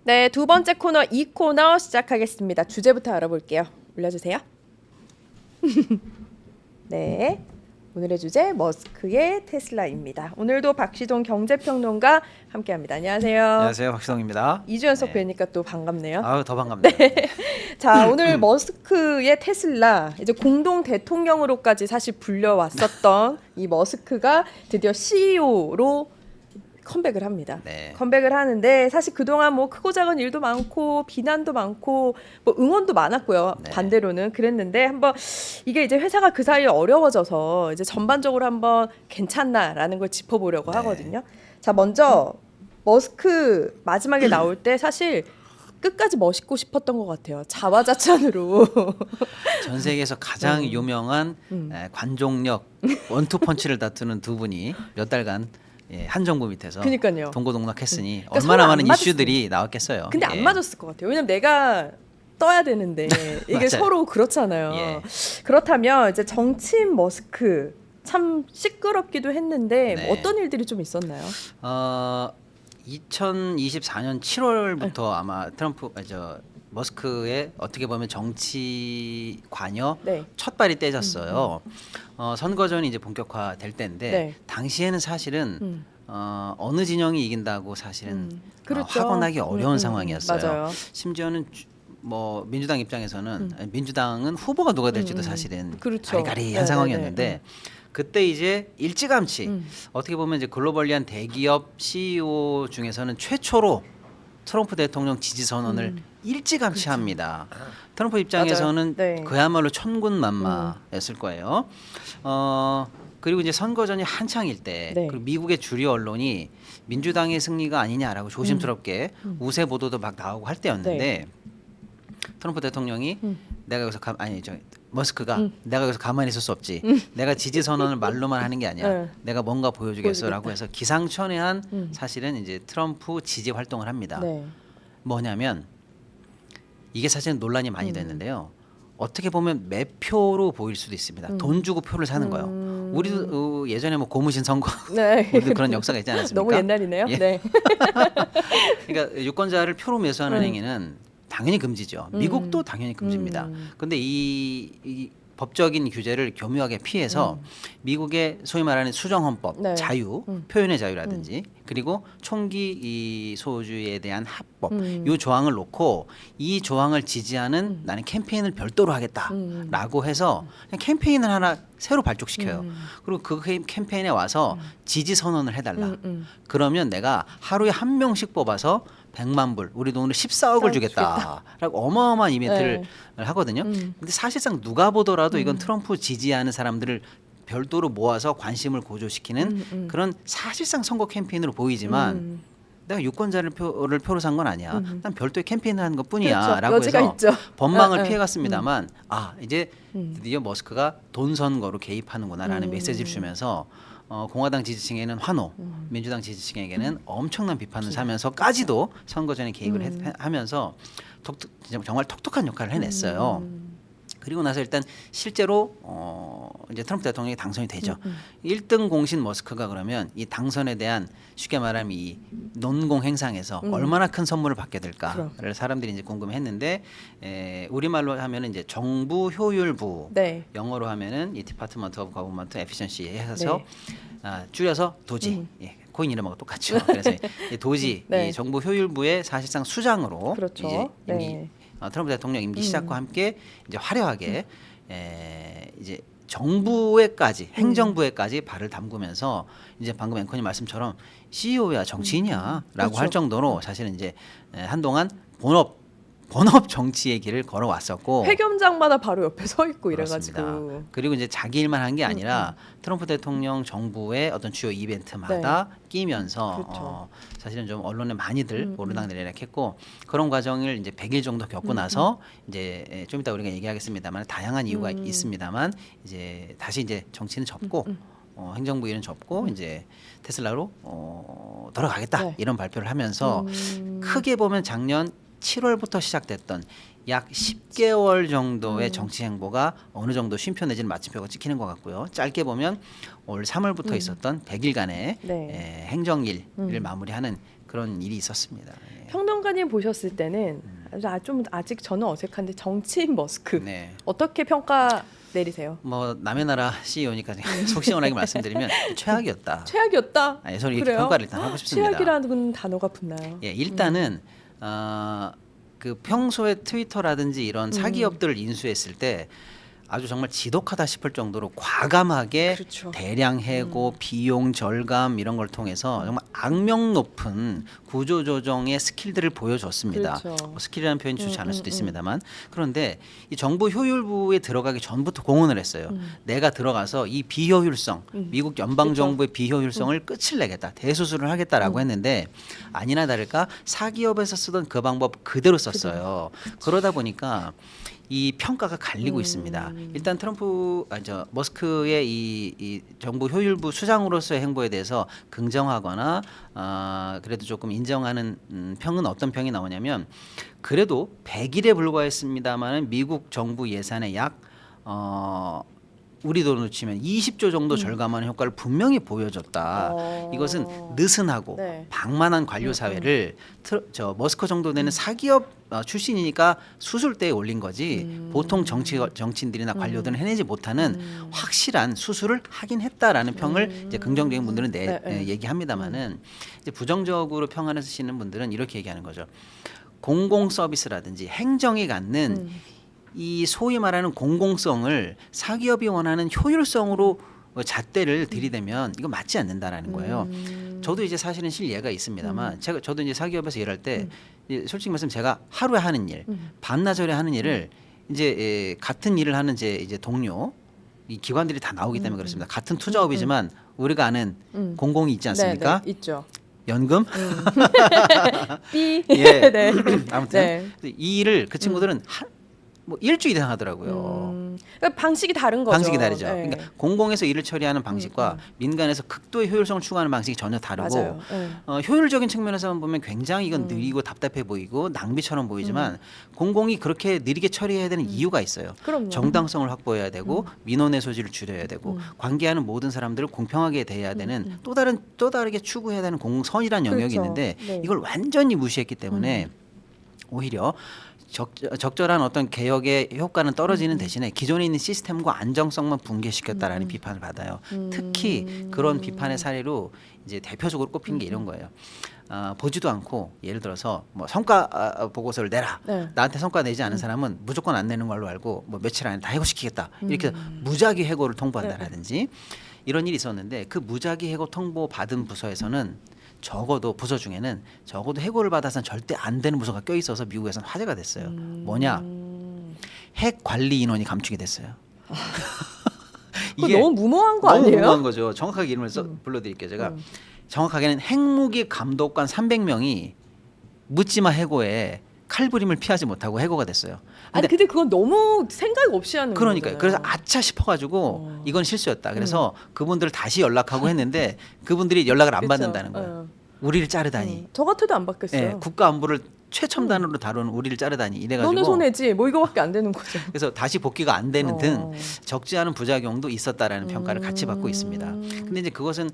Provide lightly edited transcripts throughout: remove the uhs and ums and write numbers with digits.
네, 두 번째 코너 이 코너 시작하겠습니다. 주제부터 알아볼게요. 올려주세요. 네, 오늘의 주제 머스크의 테슬라입니다. 오늘도 박시동 경제평론가 함께합니다. 안녕하세요. 안녕하세요, 박시동입니다. 이주 연속 네. 뵈니까 또 반갑네요. 아유, 더 반갑네요. 자, 오늘 머스크의 테슬라 이제 공동 대통령으로까지 사실 불려왔었던 이 머스크가 드디어 CEO로 컴백을 합니다. 네. 컴백을 하는데 사실 그동안 뭐 크고 작은 일도 많고 비난도 많고 뭐 응원도 많았고요. 네. 반대로는 그랬는데 한번 이게 이제 회사가 그 사이에 어려워져서 이제 전반적으로 한번 괜찮나라는 걸 짚어보려고 네. 하거든요. 자, 먼저 머스크 마지막에 나올 때 사실 끝까지 멋있고 싶었던 것 같아요. 자화자찬으로. 전 세계에서 가장 유명한 관종력 원투펀치를 다투는 두 분이 몇 달간 한 정부 밑에서 그러니까요. 동고동락했으니 그러니까 서로 얼마나 안 많은 맞았어요. 이슈들이 나왔겠어요. 근데 예. 안 맞았을 것 같아요. 왜냐면 내가 떠야 되는데 이게 맞아요. 서로 그렇잖아요. 예. 그렇다면 이제 정치인 머스크 참 시끄럽기도 했는데 네. 뭐 어떤 일들이 좀 있었나요? 2024년 7월부터 아마 머스크의 어떻게 보면 정치 관여 네. 첫 발이 떼졌어요. 선거전이 이제 본격화될 때인데 네. 당시에는 사실은 어느 진영이 이긴다고 사실은 그렇죠. 확언하기 어려운 상황이었어요. 맞아요. 심지어는 뭐 민주당 입장에서는 민주당은 후보가 누가 될지도 사실은 그렇죠. 가리가리한 네네네. 상황이었는데 그때 이제 일찌감치 어떻게 보면 이제 글로벌리한 대기업 CEO 중에서는 최초로 트럼프 대통령 지지 선언을 일찌감치 합니다. 트럼프 입장에서는 그렇죠. 맞아요. 네. 그야말로 천군만마였을 거예요. 그리고 이제 선거전이 한창일 때 네. 그리고 미국의 주류 언론이 민주당의 승리가 아니냐라고 조심스럽게 우세 보도도 막 나오고 할 때였는데 네. 트럼프 대통령이 내가 여기서 머스크가 내가 여기서 가만히 있을 수 없지. 내가 지지 선언을 말로만 하는 게 아니야. 네. 내가 뭔가 보여주겠어라고 보여주겠다. 해서 기상천외한 사실은 이제 트럼프 지지 활동을 합니다. 네. 뭐냐면 이게 사실은 논란이 많이 됐는데요. 어떻게 보면 매표로 보일 수도 있습니다. 돈 주고 표를 사는 거예요. 우리도 예전에 뭐 고무신 선거 네. 우리도 그런 역사가 있지 않았습니까? 너무 옛날이네요. 예. 네. 그러니까 유권자를 표로 매수하는 행위는 당연히 금지죠. 미국도 당연히 금지입니다. 그런데 이 법적인 규제를 교묘하게 피해서 미국의 소위 말하는 수정헌법, 네. 자유, 표현의 자유라든지 그리고 총기 이 소유주의에 대한 합법 이 조항을 놓고 이 조항을 지지하는 나는 캠페인을 별도로 하겠다라고 해서 그냥 캠페인을 하나 새로 발족시켜요. 그리고 그 캠페인에 와서 지지 선언을 해달라. 그러면 내가 하루에 한 명씩 뽑아서 100만 불, 우리 돈으로 14억을 주겠다라고 어마어마한 이벤트를 하거든요. 근데 사실상 누가 보더라도 이건 트럼프 지지하는 사람들을 별도로 모아서 관심을 고조시키는 그런 사실상 선거 캠페인으로 보이지만 내가 유권자를 표로 산 건 아니야. 난 별도의 캠페인을 하는 그렇죠. 것뿐이야라고 여지가 해서 있죠. 법망을 피해갔습니다만 이제 드디어 머스크가 돈 선거로 개입하는구나라는 메시지를 주면서 공화당 지지층에는 환호, 민주당 지지층에게는 엄청난 비판을 사면서까지도 선거 전에 개입을 하면서 정말 톡톡한 역할을 해냈어요. 그리고 나서 일단 실제로 이제 트럼프 대통령이 당선이 되죠. 1등 공신 머스크가 그러면 이 당선에 대한 쉽게 말하면 이 논공 행상에서 얼마나 큰 선물을 받게 될까를 사람들이 이제 궁금했는데 우리말로 하면은 이제 정부 효율부, 네. 영어로 하면은 이 디파트먼트 오브 거버먼트 에피션시 해서 줄여서 도지. 예, 코인 이름하고 똑같죠. 그래서 이 도지, 네. 이 정부 효율부의 사실상 수장으로 그렇죠. 이제 임기 네. 트럼프 대통령 임기 시작과 함께 이제 화려하게 이제 정부에까지 행정부에까지 발을 담그면서 이제 방금 앵커님 말씀처럼 CEO야 정치인이야라고 그렇죠. 할 정도로 사실은 이제 한동안 본업 정치의 길을 걸어왔었고 회견장마다 바로 옆에 서 있고 그렇습니다. 이래가지고. 그리고 이제 자기 일만 한 게 아니라 트럼프 대통령 정부의 어떤 주요 이벤트마다 끼면서 그렇죠. 사실은 좀 언론에 많이들 오르락내리락했고 그런 과정을 이제 100일 정도 겪고 나서 이제 좀 이따 우리가 얘기하겠습니다만 다양한 이유가 있습니다만 이제 다시 이제 정치는 접고 행정부 일은 접고 이제 테슬라로 돌아가겠다 네. 이런 발표를 하면서 크게 보면 작년 7월부터 시작됐던 약 10개월 정도의 정치 행보가 어느 정도 쉼표 내지는 마침표가 찍히는 것 같고요. 짧게 보면 올 3월부터 있었던 100일간의 네. 행정일을 마무리하는 그런 일이 있었습니다. 예. 평론가님 보셨을 때는 좀 아직 저는 어색한데 정치인 머스크 네. 어떻게 평가 내리세요? 뭐 남의 나라 CEO니까 속 시원하게 말씀드리면 최악이었다. 최악이었다. 예, 저는 이렇게 그래요? 평가를 일단 하고 싶습니다. 최악이라는 단어가 붙나요? 예, 일단은 그 평소에 트위터라든지 이런 사기업들을 인수했을 때 아주 정말 지독하다 싶을 정도로 과감하게 그렇죠. 대량 해고, 비용 절감 이런 걸 통해서 정말 악명 높은 구조 조정의 스킬들을 보여줬습니다. 그렇죠. 뭐 스킬이라는 표현이 좋지 않을 수도 있습니다만 그런데 이 정부 효율부에 들어가기 전부터 공언을 했어요. 내가 들어가서 이 비효율성, 미국 연방 정부의 비효율성을 끝을 내겠다, 대수술을 하겠다라고 했는데 아니나 다를까 사기업에서 쓰던 그 방법 그대로 썼어요. 그러다 보니까 이 평가가 갈리고 있습니다. 일단 머스크의 이 정부 효율부 수장으로서의 행보에 대해서 긍정하거나 그래도 조금 인정하는 평은 어떤 평이 나오냐면 그래도 100일에 불과했습니다만은 미국 정부 예산의 약 우리 돈으로 치면 20조 정도 절감하는 효과를 분명히 보여줬다. 이것은 느슨하고 네. 방만한 관료 사회를 머스크 정도 되는 사기업 출신이니까 수술대에 올린 거지 보통 정치인들이나 관료들은 해내지 못하는 확실한 수술을 하긴 했다라는 평을 이제 긍정적인 분들은 얘기합니다만은 이제 부정적으로 평하시는 분들은 이렇게 얘기하는 거죠. 공공 서비스라든지 행정이 갖는 이 소위 말하는 공공성을 사기업이 원하는 효율성으로 잣대를 들이대면 이거 맞지 않는다라는 거예요. 저도 이제 사실은 실예가 있습니다만 저도 이제 사기업에서 일할 때 이제 솔직히 말씀 제가 하루에 하는 일, 반나절에 하는 일을 이제 같은 일을 하는 제 이제 동료 이 기관들이 다 나오기 때문에 그렇습니다. 같은 투자업이지만 우리가 아는 공공이 있지 않습니까? 네, 있죠. 연금? B. 예. 네. 아무튼 이 일을 그 친구들은 뭐 일주일 이상 하더라고요. 그러니까 방식이 다른 거죠. 방식이 다르죠. 네. 그러니까 공공에서 일을 처리하는 방식과 민간에서 극도의 효율성을 추구하는 방식이 전혀 다르고 맞아요. 네. 효율적인 측면에서만 보면 굉장히 이건 느리고 답답해 보이고 낭비처럼 보이지만 공공이 그렇게 느리게 처리해야 되는 이유가 있어요. 그럼요. 정당성을 확보해야 되고 민원의 소지를 줄여야 되고 관계하는 모든 사람들을 공평하게 대해야 되는 또 다르게 추구해야 되는 공공선이라는 영역이 그렇죠. 있는데 네. 이걸 완전히 무시했기 때문에 오히려 적절한 어떤 개혁의 효과는 떨어지는 대신에 기존에 있는 시스템과 안정성만 붕괴시켰다라는 비판을 받아요. 특히 그런 비판의 사례로 이제 대표적으로 꼽힌 게 이런 거예요. 보지도 않고 예를 들어서 뭐 성과 보고서를 내라. 네. 나한테 성과 내지 않은 사람은 무조건 안 내는 걸로 알고 뭐 며칠 안에 다 해고시키겠다. 이렇게 무작위 해고를 통보한다라든지 이런 일이 있었는데 그 무작위 해고 통보 받은 부서에서는 적어도 부서 중에는 적어도 해고를 받아서는 절대 안 되는 부서가 껴 있어서 미국에서는 화제가 됐어요. 뭐냐? 핵 관리 인원이 감축이 됐어요. 그거 너무 무모한 거 너무 아니에요? 무모한 거죠. 정확하게 이름을 불러드릴게요. 제가 정확하게는 핵무기 감독관 300명이 묻지마 해고에 칼부림을 피하지 못하고 해고가 됐어요. 아니 근데 그건 너무 생각 없이 하는 그러니까요. 거잖아요. 그래서 아차 싶어가지고 이건 실수였다. 그래서 그분들을 다시 연락하고 했는데 그분들이 연락을 안 그쵸. 받는다는 거예요. 우리를 자르다니. 저 같아도 안 받겠어요. 예, 국가 안보를 최첨단으로 다루는 우리를 자르다니 이래가지고. 너네 손해지. 뭐 이거밖에 안 되는 거죠. 그래서 다시 복귀가 안 되는 등 적지 않은 부작용도 있었다라는 평가를 같이 받고 있습니다. 근데 이제 그것은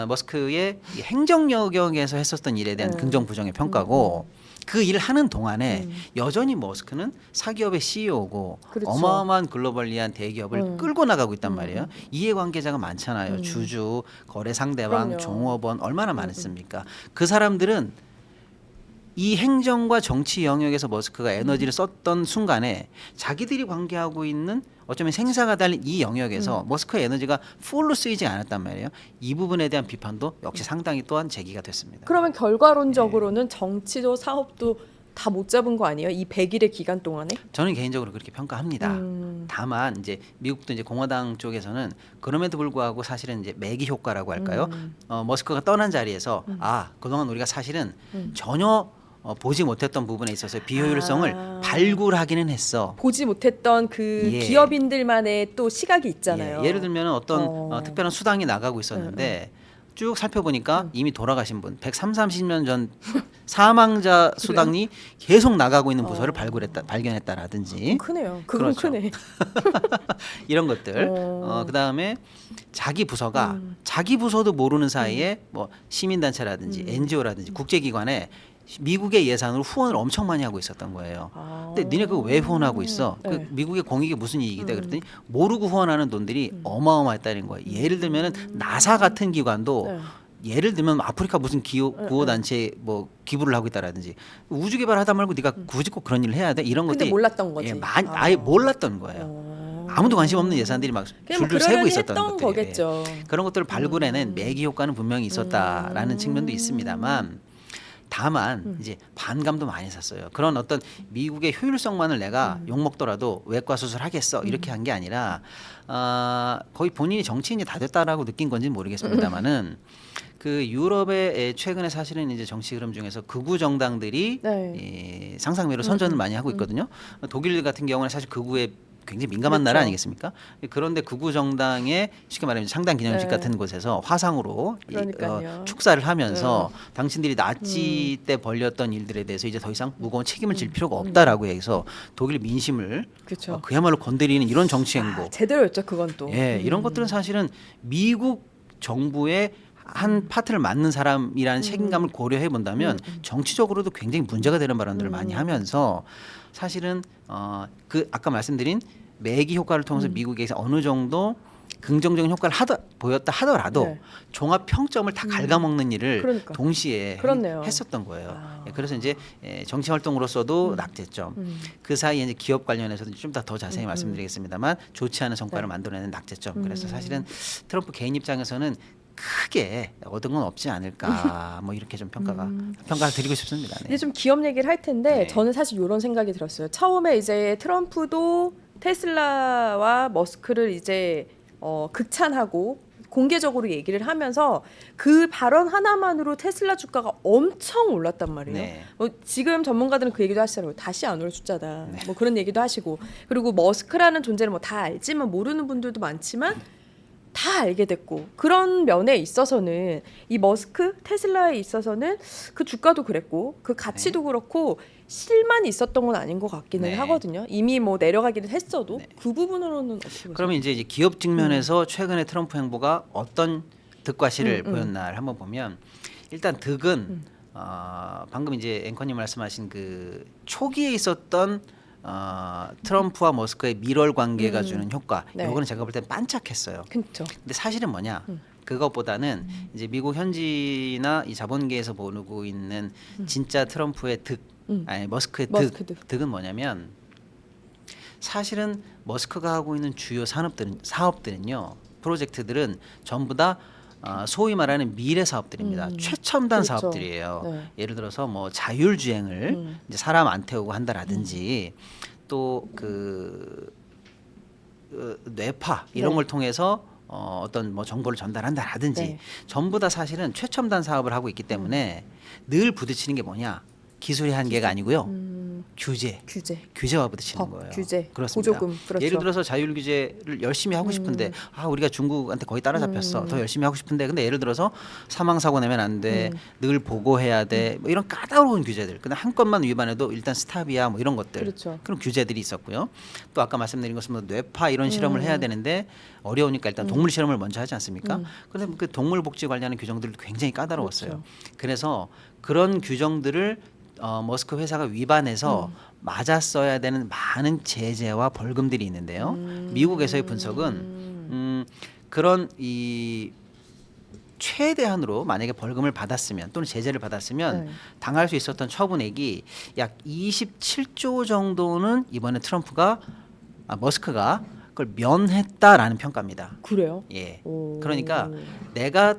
머스크의 이 행정 영역에서 했었던 일에 대한 긍정 부정의 평가고. 그 일을 하는 동안에 여전히 머스크는 사기업의 CEO고 그렇죠. 어마어마한 글로벌리한 대기업을 끌고 나가고 있단 말이에요. 이해관계자가 많잖아요. 주주, 거래 상대방, 그럼요. 종업원 얼마나 많습니까? 그 사람들은 이 행정과 정치 영역에서 머스크가 에너지를 썼던 순간에 자기들이 관계하고 있는 어쩌면 생사가 달린 이 영역에서 머스크의 에너지가 풀로 쓰이지 않았단 말이에요. 이 부분에 대한 비판도 역시 상당히 또한 제기가 됐습니다. 그러면 결과론적으로는 정치도 사업도 다 못 잡은 거 아니에요? 이 100일의 기간 동안에? 저는 개인적으로 그렇게 평가합니다. 다만 이제 미국도 이제 공화당 쪽에서는 그럼에도 불구하고 사실은 이제 매기 효과라고 할까요? 머스크가 떠난 자리에서 그동안 우리가 사실은 전혀 보지 못했던 부분에 있어서 비효율성을 발굴하기는 했어. 보지 못했던 그 예. 기업인들만의 또 시각이 있잖아요. 예를 들면 어떤 특별한 수당이 나가고 있었는데 쭉 살펴보니까 이미 돌아가신 분 130년 전 사망자 수당이 계속 나가고 있는 부서를 발견했다라든지 크네요. 그건 그렇죠. 크네. 이런 것들. 그다음에 자기 부서가 자기 부서도 모르는 사이에 뭐 시민단체라든지 NGO라든지 국제기관에 미국의 예산으로 후원을 엄청 많이 하고 있었던 거예요. 근데 니네 그거 왜 후원하고 있어? 네. 그 미국의 공익에 무슨 이익이다 그랬더니 모르고 후원하는 돈들이 어마어마했다는 거예요. 예를 들면은 나사 같은 기관도 네. 예를 들면 아프리카 무슨 구호 단체에 뭐 기부를 하고 있다라든지 우주 개발하다 말고 네가 굳이 꼭 그런 일을 해야 돼 이런 근데 것들이 몰랐던 거지. 아예 몰랐던 거예요. 아무도 관심 없는 예산들이 막 그냥 뭐 줄줄 세고 그러려니 있었던 했던 것들이 거겠죠. 그런 것들을 발굴해낸 매기 효과는 분명히 있었다라는 측면도 있습니다만 다만 이제 반감도 많이 샀어요. 그런 어떤 미국의 효율성만을 내가 욕 먹더라도 외과 수술하겠어 이렇게 한 게 아니라 거의 본인이 정치인이 다 됐다라고 느낀 건지는 모르겠습니다만은 그 유럽의 최근에 사실은 이제 정치 흐름 중에서 극우 정당들이 네. 상상외로 선전을 많이 하고 있거든요. 독일 같은 경우는 사실 극우에 굉장히 민감한 그렇죠. 나라 아니겠습니까? 그런데 극우 정당의 쉽게 말하면 창단 기념식 네. 같은 곳에서 화상으로 그러니까요. 축사를 하면서 당신들이 나치 때 벌렸던 일들에 대해서 이제 더 이상 무거운 책임을 질 필요가 없다라고 해서 독일 민심을 그렇죠. 그야말로 건드리는 이런 정치 행보. 제대로였죠. 그건 또. 예, 이런 것들은 사실은 미국 정부의 한 파트를 맡는 사람이라는 책임감을 고려해 본다면 정치적으로도 굉장히 문제가 되는 발언들을 많이 하면서 사실은 그 아까 말씀드린 매기 효과를 통해서 미국에서 어느 정도 긍정적인 효과를 보였다 하더라도 네. 종합 평점을 다 갉아먹는 일을 그러니까. 동시에 그렇네요. 했었던 거예요. 그래서 이제 정치 활동으로서도 낙제점. 그 사이에 이제 기업 관련해서도 좀 더 자세히 말씀드리겠습니다만 좋지 않은 성과를 만들어내는 낙제점. 그래서 사실은 트럼프 개인 입장에서는 크게 얻은 건 없지 않을까 뭐 이렇게 좀 평가를 드리고 싶습니다. 네. 이제 좀 기업 얘기를 할 텐데 네. 저는 사실 이런 생각이 들었어요. 처음에 이제 트럼프도 테슬라와 머스크를 이제 극찬하고 공개적으로 얘기를 하면서 그 발언 하나만으로 테슬라 주가가 엄청 올랐단 말이에요. 네. 지금 전문가들은 그 얘기도 하시더라고요. 다시 안 올 숫자다. 뭐 그런 얘기도 하시고 그리고 머스크라는 존재를 뭐 다 알지만 모르는 분들도 많지만 다 알게 됐고 그런 면에 있어서는 이 머스크 테슬라에 있어서는 그 주가도 그랬고 그 가치도 그렇고 실만 있었던 건 아닌 것 같기는 네. 하거든요. 이미 뭐 내려가기는 했어도 그 부분으로는 어떻게 보세요? 그러면 이제 기업 측면에서 최근에 트럼프 행보가 어떤 득과 실을 보였나를 한번 보면 일단 득은 방금 이제 앵커님 말씀하신 그 초기에 있었던 트럼프와 머스크의 밀월 관계가 주는 효과 네. 요거는 제가 볼 땐 반짝했어요. 그렇죠. 근데 사실은 뭐냐? 그것보다는 이제 미국 현지나 이 자본계에서 모르고 있는 진짜 트럼프의 득, 아니 머스크의 머스크 득은 뭐냐면 사실은 머스크가 하고 있는 주요 사업들은요, 프로젝트들은 전부 다 소위 말하는 미래 사업들입니다. 최첨단 그렇죠. 사업들이에요. 네. 예를 들어서 뭐 자율주행을 이제 사람 안 태우고 한다라든지 또 그 뇌파 이런 네. 걸 통해서 어떤 뭐 정보를 전달한다라든지 네. 전부 다 사실은 최첨단 사업을 하고 있기 때문에 늘 부딪히는 게 뭐냐? 기술의 한계가 아니고요. 규제와 부딪히는 법, 거예요. 규제, 그렇습니다. 보조금, 그렇죠. 예를 들어서 자율 규제를 열심히 하고 싶은데 우리가 중국한테 거의 따라잡혔어. 더 열심히 하고 싶은데 근데 예를 들어서 사망 사고 내면 안 돼. 늘 보고해야 돼. 뭐 이런 까다로운 규제들. 그냥 한 건만 위반해도 일단 스탑이야. 뭐 이런 것들. 그렇죠. 그런 규제들이 있었고요. 또 아까 말씀드린 것처럼 뇌파 이런 실험을 해야 되는데 어려우니까 일단 동물 실험을 먼저 하지 않습니까? 그런데 그 동물 복지 관련한 규정들도 굉장히 까다로웠어요. 그렇죠. 그래서 그런 규정들을 머스크 회사가 위반해서 맞았어야 되는 많은 제재와 벌금들이 있는데요. 미국에서의 분석은 그런 이 최대한으로 만약에 벌금을 받았으면 또는 제재를 받았으면 네. 당할 수 있었던 처분액이 약 27조 정도는 이번에 머스크가 그걸 면했다라는 평가입니다. 그래요? 예. 오. 그러니까 내가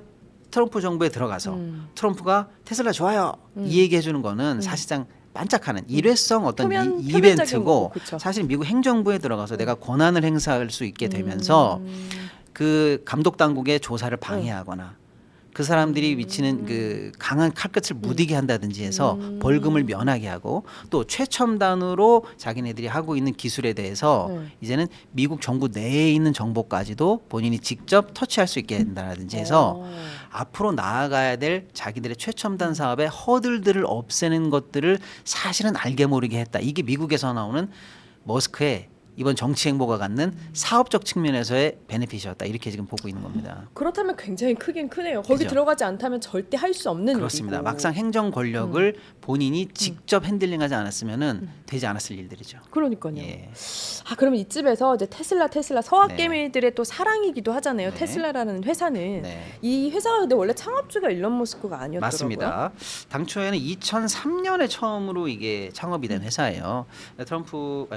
트럼프 정부에 들어가서 트럼프가 테슬라 좋아요 이 얘기해 주는 거는 사실상 반짝하는 일회성 어떤 표면적인 이벤트고 거고, 그쵸. 사실 미국 행정부에 들어가서 내가 권한을 행사할 수 있게 되면서 그 감독 당국의 조사를 방해하거나 그 사람들이 미치는 그 강한 칼끝을 무디게 한다든지 해서 벌금을 면하게 하고 또 최첨단으로 자기네들이 하고 있는 기술에 대해서 이제는 미국 정부 내에 있는 정보까지도 본인이 직접 터치할 수 있게 된다든지 해서 앞으로 나아가야 될 자기들의 최첨단 사업의 허들들을 없애는 것들을 사실은 알게 모르게 했다. 이게 미국에서 나오는 머스크의 이번 정치 행보가 갖는 사업적 측면에서의 베네핏이었다. 이렇게 지금 보고 있는 겁니다. 그렇다면 굉장히 크긴 크네요. 거기 그죠? 들어가지 않다면 절대 할 수 없는 그렇습니다. 일이고. 막상 행정 권력을 본인이 직접 핸들링하지 않았으면은 되지 않았을 일들이죠. 그러니까요. 예. 아 그러면 이쯤에서 이제 테슬라 서학 네. 개미들의 또 사랑이기도 하잖아요. 네. 테슬라라는 회사는 네. 이 회사가 근데 원래 창업주가 일론 머스크가 아니었더라고요. 맞습니다. 당초에는 2003년에 처음으로 이게 창업이 된 회사예요.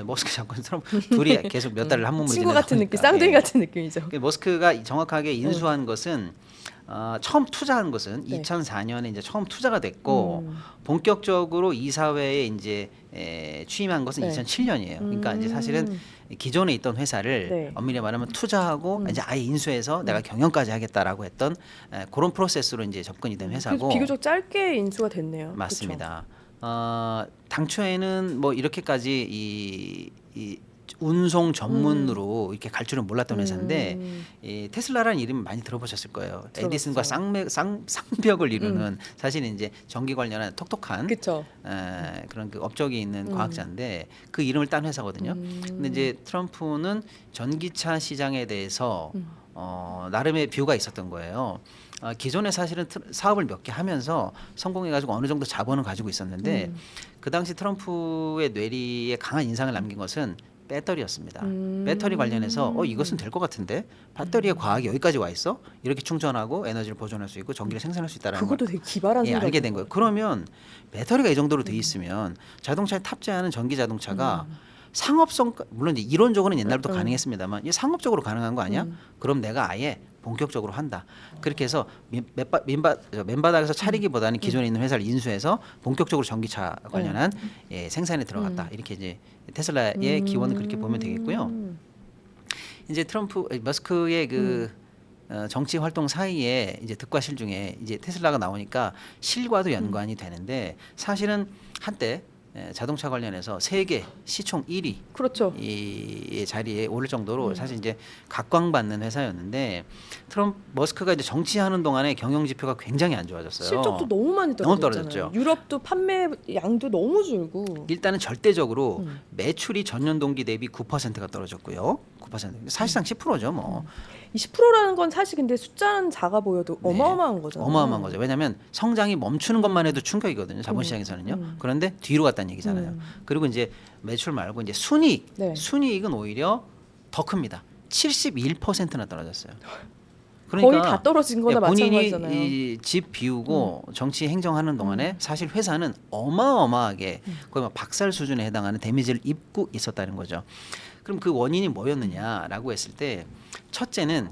머스크 장관 트럼프 둘이 계속 몇 달을 한 몸으로 친구 같은 느낌, 지내다 쌍둥이 보니까. 같은 느낌이죠. 머스크가 정확하게 인수한 것은 처음 투자한 것은 네. 2004년에 이제 처음 투자가 됐고 본격적으로 이사회에 이제 취임한 것은 네. 2007년이에요. 그러니까 이제 사실은 기존에 있던 회사를 네. 엄밀히 말하면 투자하고 이제 아예 인수해서 내가 경영까지 하겠다라고 했던 그런 프로세스로 이제 접근이 된 회사고. 그래서 비교적 짧게 인수가 됐네요. 맞습니다. 당초에는 뭐 이렇게까지 이 운송 전문으로 이렇게 갈 줄은 몰랐던 회사인데 이 테슬라라는 이름 많이 들어보셨을 거예요. 들어봤어요. 에디슨과 쌍벽을 이루는 사실 이제 전기 관련한 톡톡한 그렇죠. 그런 그 업적이 있는 과학자인데 그 이름을 딴 회사거든요. 근데 이제 트럼프는 전기차 시장에 대해서 나름의 뷰가 있었던 거예요. 기존에 사실은 사업을 몇 개 하면서 성공해가지고 어느 정도 자본을 가지고 있었는데 그 당시 트럼프의 뇌리에 강한 인상을 남긴 것은 배터리였습니다. 배터리 관련해서 이것은 될 것 같은데 배터리의 과학이 여기까지 와 있어? 이렇게 충전하고 에너지를 보존할 수 있고 전기를 생산할 수 있다는 그것도 되게 기발한 생각이 알게 된 거예요. 그러면 배터리가 이 정도로 돼 있으면 자동차에 탑재하는 전기 자동차가 상업성 물론 이제 이론적으로는 옛날부터 가능했습니다만 이게 상업적으로 가능한 거 아니야? 그럼 내가 아예 본격적으로 한다. 그렇게 해서 맨바닥에서 차리기보다는 기존에 있는 회사를 인수해서 본격적으로 전기차 관련한 생산에 들어갔다. 이렇게 이제 테슬라의 기원을 그렇게 보면 되겠고요. 이제 머스크의 그 정치 활동 사이에 이제 득과 실 중에 이제 테슬라가 나오니까 실과도 연관이 되는데 사실은 한때 자동차 관련해서 세계 시총 1위 그렇죠. 이 자리에 오를 정도로 사실 이제 각광받는 회사였는데 머스크가 이제 정치하는 동안에 경영 지표가 굉장히 안 좋아졌어요. 실적도 너무 많이 너무 떨어졌잖아요. 떨어졌죠. 유럽도 판매 양도 너무 줄고. 일단은 절대적으로 매출이 전년 동기 대비 9%가 떨어졌고요. 9% 사실상 10%죠, 뭐. 이 10%라는 건 사실 근데 숫자는 작아 보여도 네. 어마어마한 거잖아요. 어마어마한 거죠. 왜냐하면 성장이 멈추는 것만 해도 충격이거든요. 자본시장에서는요. 그런데 뒤로 갔다는 얘기잖아요. 그리고 이제 매출 말고 이제 순이익, 네. 순이익은 오히려 더 큽니다. 71%나 떨어졌어요. 거의 다 떨어진 거나 본인이 마찬가지잖아요. 이 집 비우고 정치 행정하는 동안에 사실 회사는 어마어마하게 거의 막 박살 수준에 해당하는 데미지를 입고 있었다는 거죠. 그럼 그 원인이 뭐였느냐라고 했을 때 첫째는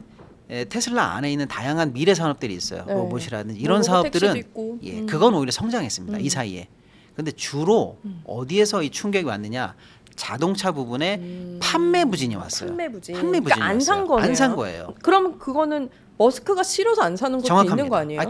테슬라 안에 있는 다양한 미래 산업들이 있어요. 네. 로봇이라든지 이런 로봇 사업들은 택시도 있고. 그건 오히려 성장했습니다. 이 사이에. 근데 주로 어디에서 이 충격이 왔느냐? 자동차 부분에 판매 부진이 왔어요. 판매 부진. 판매 부진이 안 산 왔어요. 거네요. 안 산 거예요. 그럼 그거는 머스크가 싫어서 안 사는 것도 정확합니다. 있는 거 아니에요?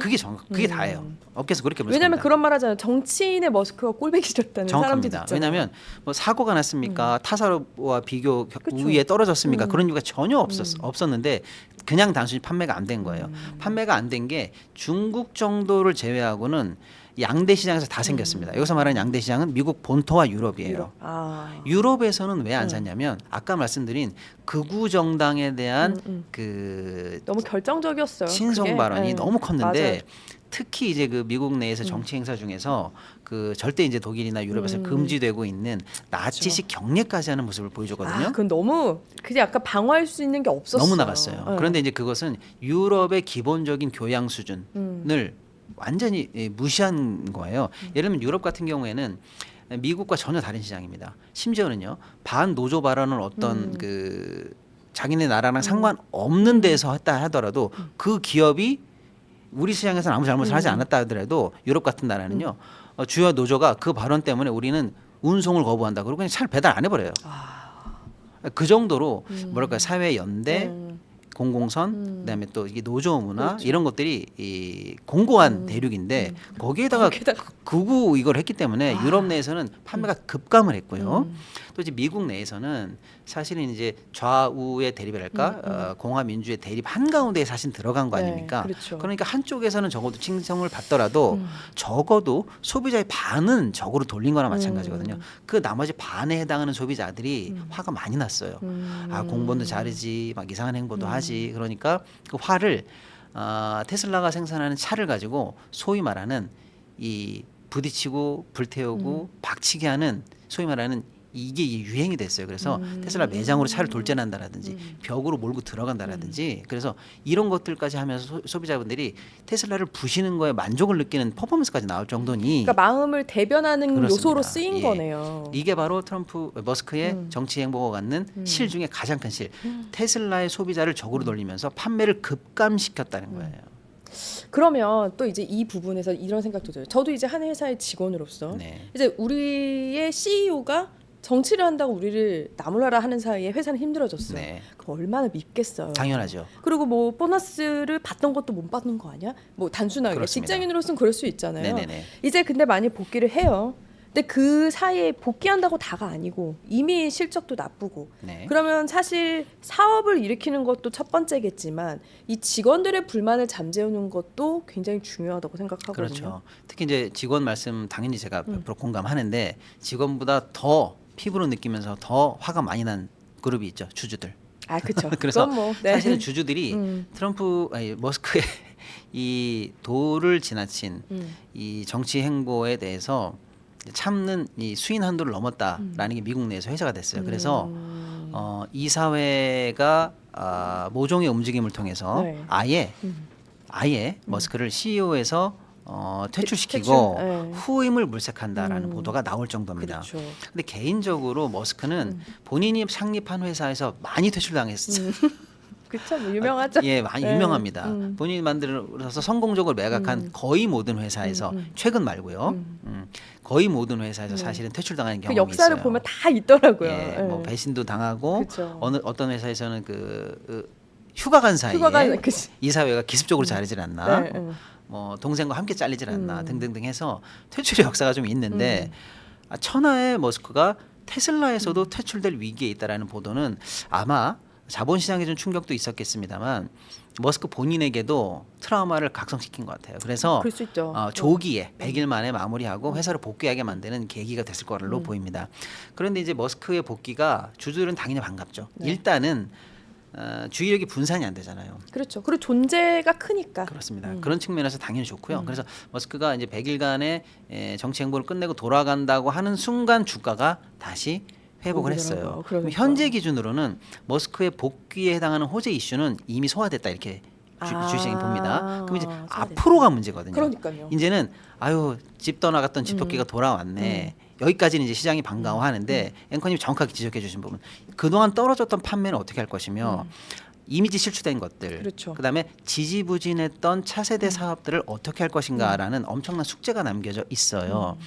그게 다예요. 업계에서 그렇게 볼 왜냐면 겁니다. 그런 말 하잖아요. 정치인의 머스크가 꼴배기 싫다는 사람들도 정확합니다. 있잖아요. 왜냐하면 뭐 사고가 났습니까? 타사와 비교 그쵸. 우위에 떨어졌습니까? 그런 이유가 전혀 없었는데 그냥 단순히 판매가 안 된 거예요. 판매가 안 된 게 중국 정도를 제외하고는 양대 시장에서 다 생겼습니다. 여기서 말하는 양대 시장은 미국 본토와 유럽이에요. 유럽에서는 왜 안 샀냐면 아까 말씀드린 극우 정당에 대한 그 너무 결정적이었어요. 친송 그게. 발언이 네. 너무 컸는데 맞아요. 특히 이제 그 미국 내에서 정치 행사 중에서 그 절대 이제 독일이나 유럽에서 금지되고 있는 나치식 경례까지 하는 모습을 보여줬거든요. 그건 너무 그냥 약간 방어할 수 있는 게 없었어요. 너무 나갔어요. 네. 그런데 이제 그것은 유럽의 기본적인 교양 수준을 완전히 무시한 거예요. 예를 들면 유럽 같은 경우에는 미국과 전혀 다른 시장입니다. 심지어는요 반노조 발언을 어떤 그 자기네 나라랑 상관없는 데서 했다 하더라도 그 기업이 우리 시장에서는 아무 잘못을 하지 않았다 하더라도 유럽 같은 나라는요 주요 노조가 그 발언 때문에 우리는 운송을 거부한다 그러고 그냥 차를 배달 안 해버려요. 그 정도로 뭐랄까 사회 연대 공공선, 그다음에 또 이게 노조 문화 그렇죠. 이런 것들이 이 공고한 대륙인데 거기에다가 극우 이걸 했기 때문에 유럽 내에서는 판매가 급감을 했고요. 또 이제 미국 내에서는 사실은 이제 좌우의 대립이랄까 공화 민주의 대립 한 가운데에 사실 들어간 거 네, 아닙니까? 그렇죠. 그러니까 한쪽에서는 적어도 칭송을 받더라도 적어도 소비자의 반은 적으로 돌린 거나 마찬가지거든요. 그 나머지 반에 해당하는 소비자들이 화가 많이 났어요. 아 공무원도 자르지 막 이상한 행보도 하지. 그러니까 그 화를 테슬라가 생산하는 차를 가지고 소위 말하는 이 부딪히고 불태우고 박치게 하는 소위 말하는 이게 유행이 됐어요. 그래서 테슬라 매장으로 차를 돌진한다라든지 벽으로 몰고 들어간다라든지 그래서 이런 것들까지 하면서 소비자분들이 테슬라를 부시는 거에 만족을 느끼는 퍼포먼스까지 나올 정도니 그러니까 마음을 대변하는 그렇습니다. 요소로 쓰인 예. 거네요. 이게 바로 머스크의 정치 행보가 갖는 실 중에 가장 큰 실. 테슬라의 소비자를 적으로 돌리면서 판매를 급감시켰다는 거예요. 그러면 또 이제 이 부분에서 이런 생각도 들어요. 저도 이제 한 회사의 직원으로서 네. 이제 우리의 CEO가 정치를 한다고 우리를 나몰라라 하는 사이에 회사는 힘들어졌어요. 네. 그럼 얼마나 밉겠어요. 당연하죠. 그리고 뭐 보너스를 받던 것도 못 받는 거 아니야? 뭐 단순하게 그렇습니다. 직장인으로서는 그럴 수 있잖아요. 네네네. 이제 근데 많이 복귀를 해요. 근데 그 사이에 복귀한다고 다가 아니고 이미 실적도 나쁘고 네. 그러면 사실 사업을 일으키는 것도 첫 번째겠지만 이 직원들의 불만을 잠재우는 것도 굉장히 중요하다고 생각하거든요. 그렇죠. 특히 이제 직원 말씀 당연히 제가 100% 공감하는데 직원보다 더 피부로 느끼면서 더 화가 많이 난 그룹이 있죠. 주주들. 아, 그렇죠. 그래서 그건 뭐, 네. 사실은 주주들이 머스크의 이 도를 지나친 이 정치 행보에 대해서 참는 이 수인 한도를 넘었다라는 게 미국 내에서 회자가 됐어요. 그래서 이사회가 모종의 움직임을 통해서 네. 아예 머스크를 CEO에서 퇴출시키고 퇴출, 네. 후임을 물색한다라는 보도가 나올 정도입니다. 그렇죠. 근데 개인적으로 머스크는 본인이 창립한 회사에서 많이 퇴출당했어요. 그렇죠. 뭐 유명하죠. 예, 많이 네. 유명합니다. 본인이 만들어서 성공적으로 매각한 거의 모든 회사에서 최근 말고요. 거의 모든 회사에서 사실은 퇴출당하는 그 경험이 역사를 있어요. 보면 다 있더라고요. 예, 네. 뭐 배신도 당하고 그쵸. 어떤 회사에서는 휴가 간 사이에 그치. 이사회가 기습적으로 자르질 않나, 네, 뭐 동생과 함께 잘리질 않나 등등등 해서 퇴출의 역사가 좀 있는데 천하의 머스크가 테슬라에서도 퇴출될 위기에 있다라는 보도는 아마 자본시장에 좀 충격도 있었겠습니다만 머스크 본인에게도 트라우마를 각성시킨 것 같아요. 그래서 그럴 수 있죠. 조기에 100일 만에 마무리하고 회사를 복귀하게 만드는 계기가 됐을 거로 보입니다. 그런데 이제 머스크의 복귀가 주주들은 당연히 반갑죠. 네. 일단은 주의력이 분산이 안 되잖아요. 그렇죠. 그리고 존재가 크니까. 그렇습니다. 그런 측면에서 당연히 좋고요. 그래서 머스크가 이제 100일간의 정치 행보를 끝내고 돌아간다고 하는 순간 주가가 다시 회복을 했어요. 그럼 그러니까. 현재 기준으로는 머스크의 복귀에 해당하는 호재 이슈는 이미 소화됐다 이렇게 주식이 봅니다. 그럼 이제 소화됐다. 앞으로가 문제거든요. 그러니까요. 이제는 아유 집 떠나갔던 집토끼가 돌아왔네. 여기까지는 이제 시장이 반가워하는데 앵커님이 정확하게 지적해 주신 부분 그동안 떨어졌던 판매는 어떻게 할 것이며 이미지 실추된 것들 그렇죠. 그다음에 지지부진했던 차세대 사업들을 어떻게 할 것인가라는 엄청난 숙제가 남겨져 있어요.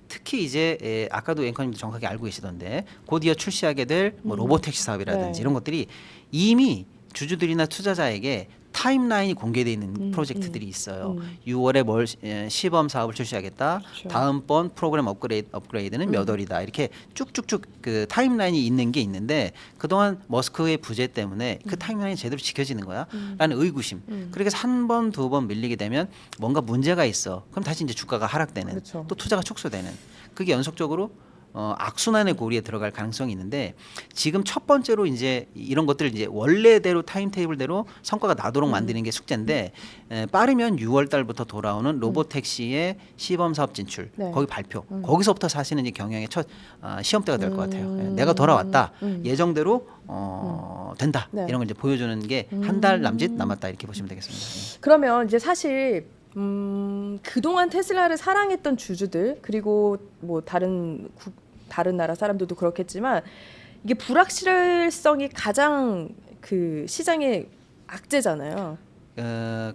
특히 이제 아까도 앵커님도 정확하게 알고 계시던데 곧이어 출시하게 될 뭐 로보택시 사업이라든지 네. 이런 것들이 이미 주주들이나 투자자에게 타임라인이 공개되어 있는 프로젝트들이 있어요. 6월에 시범 사업을 출시하겠다. 그렇죠. 다음번 프로그램 업그레이드는 몇 월이다. 이렇게 쭉쭉쭉 그 타임라인이 있는 게 있는데 그동안 머스크의 부재 때문에 그 타임라인이 제대로 지켜지는 거야? 라는 의구심. 그래서 한 번, 두 번 밀리게 되면 뭔가 문제가 있어. 그럼 다시 이제 주가가 하락되는 그렇죠. 또 투자가 축소되는 그게 연속적으로 악순환의 고리에 들어갈 가능성이 있는데 지금 첫 번째로 이제 이런 것들을 이제 원래대로 타임테이블대로 성과가 나도록 만드는 게 숙제인데 빠르면 6월 달부터 돌아오는 로보택시의 시범 사업 진출 네. 거기 발표 거기서부터 사실은 이제 경영의 첫 시험대가 될 것 같아요. 내가 돌아왔다 예정대로 된다 네. 이런 걸 이제 보여주는 게 한 달 남짓 남았다 이렇게 보시면 되겠습니다. 네. 그러면 이제 사실 그동안 테슬라를 사랑했던 주주들 그리고 뭐 다른 나라 사람들도 그렇겠지만 이게 불확실성이 가장 그 시장의 악재잖아요.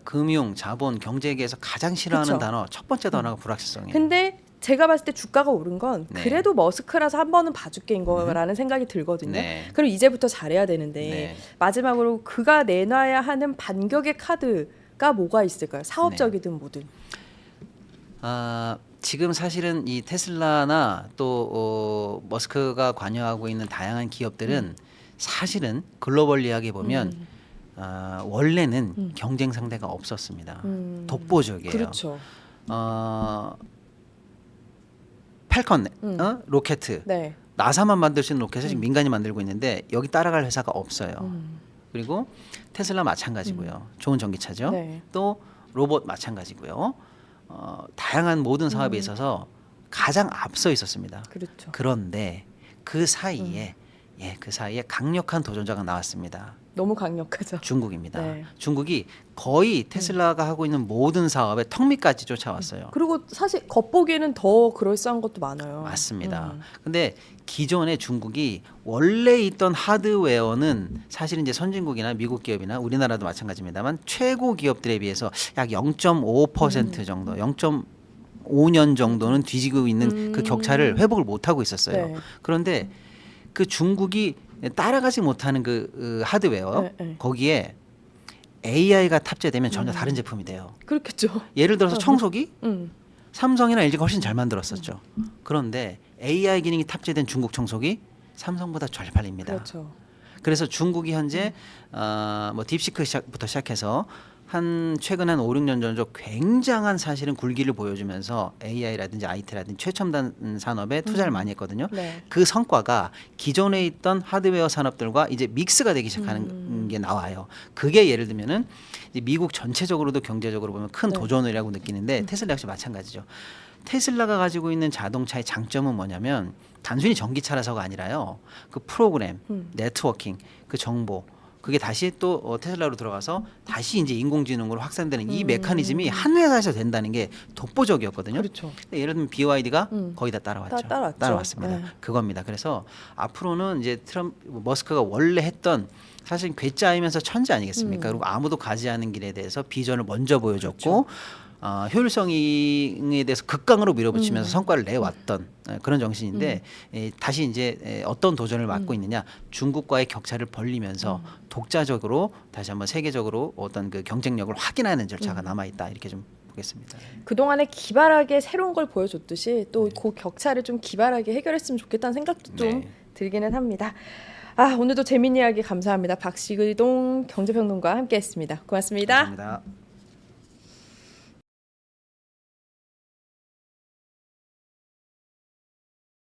금융, 자본, 경제계에서 가장 싫어하는 그쵸. 단어 첫 번째 단어가 불확실성이에요. 근데 제가 봤을 때 주가가 오른 건 네. 그래도 머스크라서 한 번은 봐줄게인 거라는 생각이 들거든요. 네. 그럼 이제부터 잘해야 되는데 네. 마지막으로 그가 내놔야 하는 반격의 카드가 뭐가 있을까요? 사업적이든 뭐든. 지금 사실은 이 테슬라나 또 머스크가 관여하고 있는 다양한 기업들은 사실은 글로벌리하게 보면 원래는 경쟁 상대가 없었습니다. 독보적이에요. 그렇죠. 팔컨 로켓 네. 나사만 만들 수 있는 로켓을 지금 민간이 만들고 있는데 여기 따라갈 회사가 없어요. 그리고 테슬라 마찬가지고요. 좋은 전기차죠. 네. 또 로봇 마찬가지고요. 다양한 모든 사업에 있어서 가장 앞서 있었습니다. 그렇죠. 그런데 그 사이에 그 사이에 강력한 도전자가 나왔습니다. 너무 강력하죠. 중국입니다. 네. 중국이 거의 테슬라가 하고 있는 모든 사업에 턱 밑까지 쫓아왔어요. 그리고 사실 겉보기에는 더 그럴싸한 것도 많아요. 맞습니다. 근데 기존에 중국이 원래 있던 하드웨어는 사실 이제 선진국이나 미국 기업이나 우리나라도 마찬가지입니다만 최고 기업들에 비해서 약 0.5% 정도, 0.5년 정도는 뒤지고 있는 그 격차를 회복을 못 하고 있었어요. 네. 그런데 그 중국이 따라가지 못하는 그 하드웨어 네. 거기에 AI가 탑재되면 전혀 다른 제품이 돼요. 그렇겠죠. 예를 들어서 청소기 음. 삼성이나 LG가 훨씬 잘 만들었었죠. 그런데 AI 기능이 탑재된 중국 청소기 삼성보다 잘 팔립니다. 그렇죠. 그래서 중국이 현재 뭐 딥시크부터 시작해서 최근 한 5, 6년 전적 굉장한 사실은 굴기를 보여주면서 AI라든지 IT라든지 최첨단 산업에 투자를 많이 했거든요. 네. 그 성과가 기존에 있던 하드웨어 산업들과 이제 믹스가 되기 시작하는 게 나와요. 그게 예를 들면은 이제 미국 전체적으로도 경제적으로 보면 큰 네. 도전이라고 느끼는데 테슬라 역시 마찬가지죠. 테슬라가 가지고 있는 자동차의 장점은 뭐냐면 단순히 전기차라서가 아니라요. 그 프로그램, 네트워킹, 그 정보 그게 다시 또 테슬라로 들어가서 다시 이제 인공지능으로 확산되는 이 메커니즘이 한 회사에서 된다는 게 독보적이었거든요. 그렇죠. 예를 들면 BYD가 거의 다 따라왔죠. 따라왔죠. 따라왔습니다. 네. 그겁니다. 그래서 앞으로는 이제 머스크가 원래 했던 사실 괴짜이면서 천재 아니겠습니까? 그리고 아무도 가지 않은 길에 대해서 비전을 먼저 보여줬고 효율성에 대해서 극강으로 밀어붙이면서 성과를 내왔던 그런 정신인데 다시 이제 어떤 도전을 맡고 있느냐 중국과의 격차를 벌리면서 독자적으로 다시 한번 세계적으로 어떤 그 경쟁력을 확인하는 절차가 남아 있다 이렇게 좀 보겠습니다. 그동안에 기발하게 새로운 걸 보여줬듯이 또 그 격차를 좀 기발하게 해결했으면 좋겠다는 생각도 좀 네. 들기는 합니다. 오늘도 재미있는 이야기 감사합니다. 박시동 경제평론가와 함께했습니다. 고맙습니다. 감사합니다.